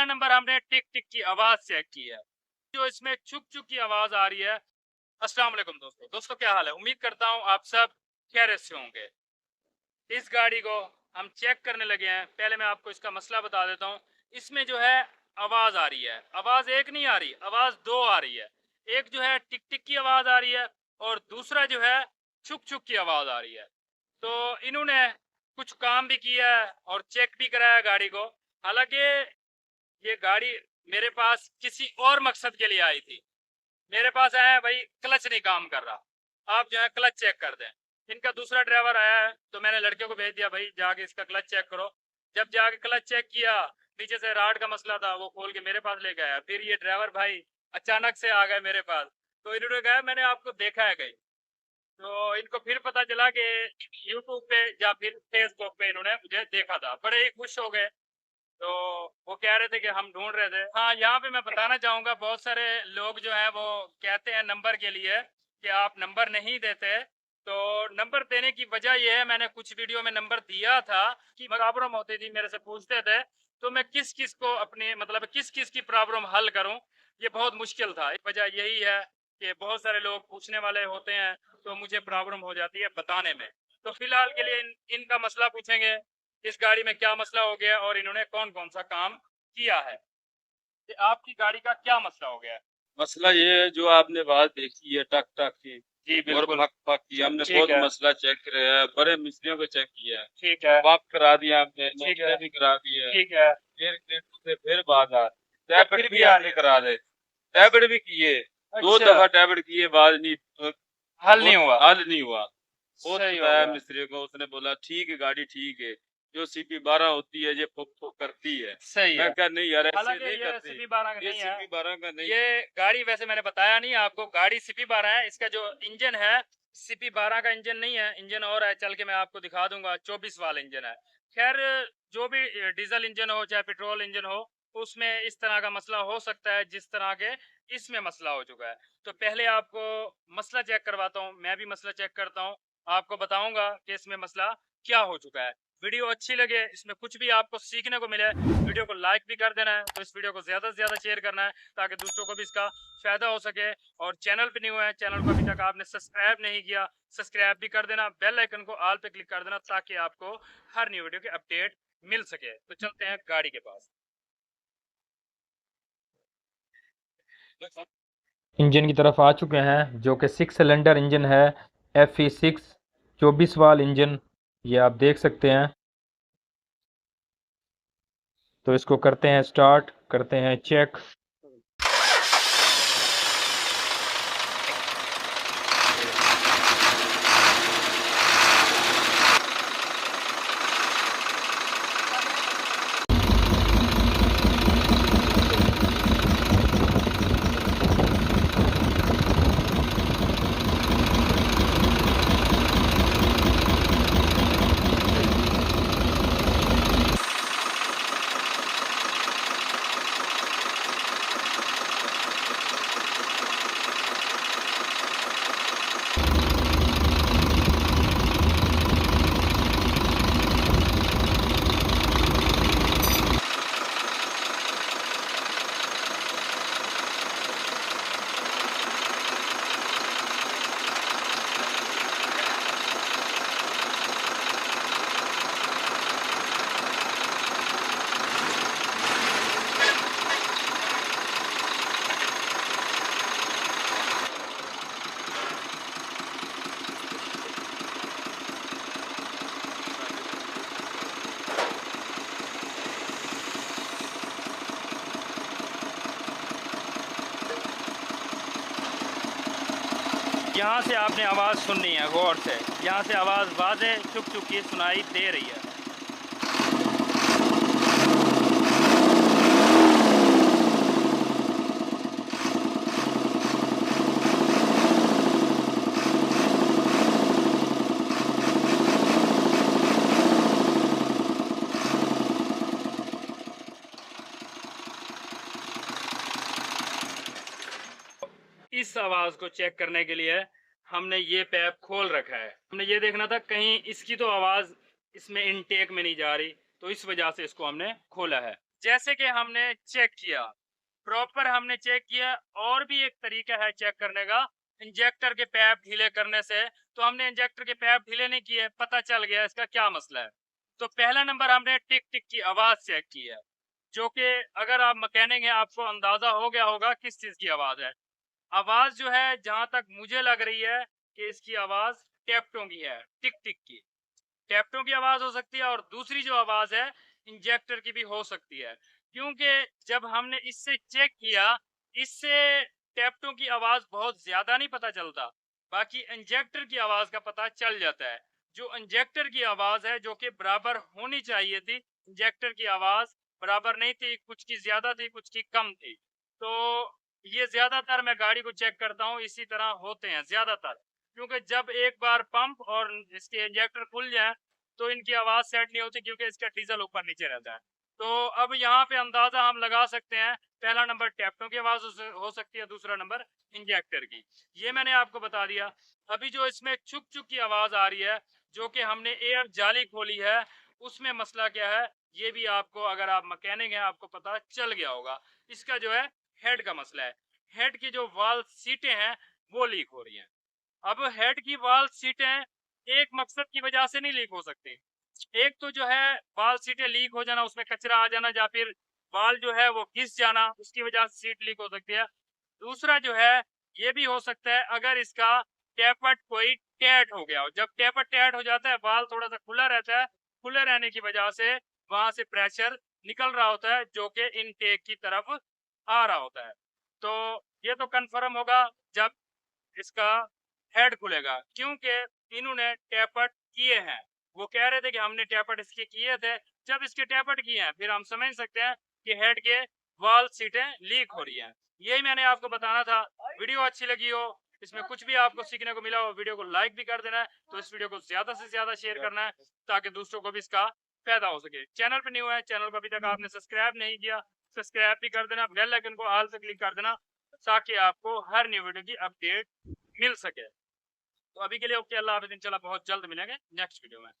पहला नंबर हमने टिक टिक की आवाज चेक की है, जो इसमें चुक चुक की आवाज आ रही है। अस्सलाम वालेकुम दोस्तों क्या हाल है? उम्मीद करता हूँ आप सब खैरियत से होंगे। इस गाड़ी को हम चेक करने लगे हैं। पहले मैं आपको इसका मसला बता देता हूँ। इसमें जो है आवाज आ रही है, आवाज एक नहीं आ रही, आवाज दो आ रही है। एक जो है टिक टिक की आवाज आ रही है और दूसरा जो है चुक चुक की आवाज आ रही है। तो इन्होंने कुछ काम भी किया है और चेक भी कराया गाड़ी को। हालांकि ये गाड़ी मेरे पास किसी और मकसद के लिए आई थी। मेरे पास आया है भाई, क्लच नहीं काम कर रहा, आप जो है क्लच चेक कर दें। इनका दूसरा ड्राइवर आया है तो मैंने लड़के को भेज दिया, भाई जाके इसका क्लच चेक करो। जब जाके क्लच चेक किया, पीछे से राड का मसला था, वो खोल के मेरे पास लेके आया। फिर ये ड्राइवर भाई अचानक से आ गए मेरे पास, तो इन्होंने कहा मैंने आपको देखा है कहीं। तो इनको फिर पता चला कि यूट्यूब पे या फिर फेसबुक पे इन्होंने मुझे देखा था, बड़े ही खुश हो गए। तो वो कह रहे थे कि हम ढूंढ रहे थे। हाँ, यहाँ पे मैं बताना चाहूँगा, बहुत सारे लोग जो है वो कहते हैं नंबर के लिए कि आप नंबर नहीं देते। तो नंबर देने की वजह यह है, मैंने कुछ वीडियो में नंबर दिया था कि प्रॉब्लम होती थी, मेरे से पूछते थे, तो मैं किस किस को अपनी मतलब किस किस की प्रॉब्लम हल करूं, ये बहुत मुश्किल था। वजह यही है कि बहुत सारे लोग पूछने वाले होते हैं तो मुझे प्रॉब्लम हो जाती है बताने में। तो फिलहाल के लिए इनका मसला पूछेंगे, इस गाड़ी में क्या मसला हो गया और इन्होंने कौन कौन सा काम किया है। कि आपकी गाड़ी का क्या मसला हो गया है? मसला ये है जो आपने बात देखी है टक टक की जी और बिल्कुल। फक फक की, हमने ठीक बहुत है। मसला चेक किया है, बड़े मिस्त्रियों को चेक किया है, ठीक है। वाप करा दिया हमने, ठीक नोचने है। भी करा दिया है, ठीक है। फिर से फिर बात टैबलेट टैबलेट भी भी आ रही हमने है। करा दे, टैबलेट भी किए, दो अच्छा, दफा टैबलेट किए, बाद नहीं हल नहीं हुआ। हल नहीं हुआ। बहुत सही हो बताया गया। मिस्त्री को, उसने बोला ठीक है गाड़ी ठीक है, जो सीपी 12 होती है ये फुक फुक करती है। सही मैं है। कहा नहीं यार ऐसे हालांकि नहीं ये करते, सीपी 12 का ये नहीं है। सीपी 12 का नहीं। ये गाड़ी वैसे मैंने बताया नहीं आपको, गाड़ी सीपी 12 है। इसका जो इंजन है सीपी 12 का इंजन नहीं है, इंजन और है, चल के मैं आपको दिखा दूंगा, 24 वाला इंजन है। खैर, जो भी डीजल इंजन हो चाहे पेट्रोल इंजन हो, उसमें इस तरह का मसला हो सकता है जिस तरह के इसमें मसला हो चुका है। तो पहले आपको मसला चेक करवाता हूँ, मैं भी मसला चेक करता हूँ, आपको बताऊंगा कि इसमें मसला क्या हो चुका है। वीडियो अच्छी लगे, इसमें कुछ भी आपको सीखने को मिले, वीडियो को लाइक भी कर देना है। तो इस वीडियो को ज़्यादा से ज़्यादा शेयर करना है ताकि दूसरों को भी इसका फ़ायदा हो सके। और चैनल पे न्यू है, चैनल को अभी तक आपने सब्सक्राइब नहीं किया, सब्सक्राइब भी कर देना, बेल आइकन को ऑल पे क्लिक कर देना ताकि आपको हर न्यू वीडियो की अपडेट मिल सके। तो चलते हैं गाड़ी के पास। इंजन की तरफ आ चुके हैं, जो कि 6 सिलेंडर इंजन है, FE6 24 वाल इंजन, ये आप देख सकते हैं। तो इसको करते हैं स्टार्ट, करते हैं चेक। यहाँ से आपने आवाज़ सुननी है गौर से, यहाँ से आवाज़ वाज़े चुप चुप की सुनाई दे रही है। इस आवाज़ को चेक करने के लिए हमने ये पैप खोल रखा है। हमने ये देखना था कहीं इसकी तो आवाज़ इसमें इनटेक में नहीं जा रही, तो इस वजह से इसको हमने खोला है। जैसे कि हमने चेक किया, प्रॉपर हमने चेक किया। और भी एक तरीका है चेक करने का, इंजेक्टर के पैप ढीले करने से। तो हमने इंजेक्टर के पैप ढीले नहीं किए, पता चल गया इसका क्या मसला है। तो पहला नंबर हमने टिक टिक की आवाज चेक की है, जो कि अगर आप मैकेनिक हैं आपको अंदाजा हो गया होगा किस चीज की आवाज है। आवाज जो है जहां तक मुझे लग रही है कि इसकी आवाज टैप्टों की है, टिक टिक की। टैप्टों की आवाज हो सकती है, और दूसरी जो आवाज है इंजेक्टर की भी हो सकती है, क्योंकि जब हमने इससे चेक किया, इससे टैप्टों की आवाज बहुत ज्यादा नहीं पता चलता, बाकी इंजेक्टर की आवाज का पता चल जाता है। जो इंजेक्टर की आवाज है जो कि बराबर होनी चाहिए थी, इंजेक्टर की आवाज बराबर नहीं थी, कुछ की ज्यादा थी कुछ की कम थी। तो ये ज्यादातर मैं गाड़ी को चेक करता हूँ इसी तरह होते हैं ज्यादातर, क्योंकि जब एक बार पंप और इसके इंजेक्टर खुल जाए तो इनकी आवाज सेट नहीं होती, क्योंकि इसका डीजल ऊपर नीचे रहता है। तो अब यहाँ पे अंदाजा हम लगा सकते हैं, पहला नंबर टैप्टों की आवाज हो सकती है, दूसरा नंबर इंजेक्टर की। ये मैंने आपको बता दिया। अभी जो इसमें चुक चुक की आवाज आ रही है, जो कि हमने एयर जाली खोली है, उसमें मसला क्या है ये भी आपको, अगर आप मैकेनिक हैं आपको पता चल गया होगा। इसका जो है हेड का मसला है, हेड की जो वाल सीटें हैं वो लीक हो रही हैं। अब हेड की वाल सीटें एक मकसद की वजह से नहीं लीक हो सकती। एक तो जो है वाल सीटें लीक हो जाना, उसमें कचरा आ जाना, या फिर वाल जो है वो घिस जाना, उसकी वजह से सीट लीक हो सकती है। दूसरा जो है ये भी हो सकता है अगर इसका टेपट कोई टैट हो गया हो। जब टेपट टैट हो जाता है, वाल थोड़ा सा खुला रहता है, खुले रहने की वजह से वहां से प्रेशर निकल रहा होता है जो कि इनटेक की तरफ आ रहा होता है। तो ये तो कंफर्म होगा जब इसका हेड खुलेगा, क्योंकि इन्होंने टैपट किए हैं। वो कह रहे थे कि हमने टैपट इसके किए थे, जब इसके टैपट किए हैं फिर हम समझ सकते हैं कि हेड के वाल सीटें लीक हो रही हैं। यही मैंने आपको बताना था। वीडियो अच्छी लगी हो, इसमें कुछ भी आपको सीखने को मिला हो, वीडियो को लाइक भी कर देना है। तो इस वीडियो को ज्यादा से ज्यादा शेयर करना है ताकि दूसरों को भी इसका फायदा हो सके। चैनल पर न्यू है, चैनल को अभी तक आपने सब्सक्राइब नहीं किया, सब्सक्राइब भी कर देना, बेल आइकन को ऑल पे क्लिक कर देना ताकि आपको हर न्यू वीडियो की अपडेट मिल सके। तो अभी के लिए ओके, अल्लाह हाफिज़। इंशाल्लाह बहुत जल्द मिलेंगे नेक्स्ट वीडियो में।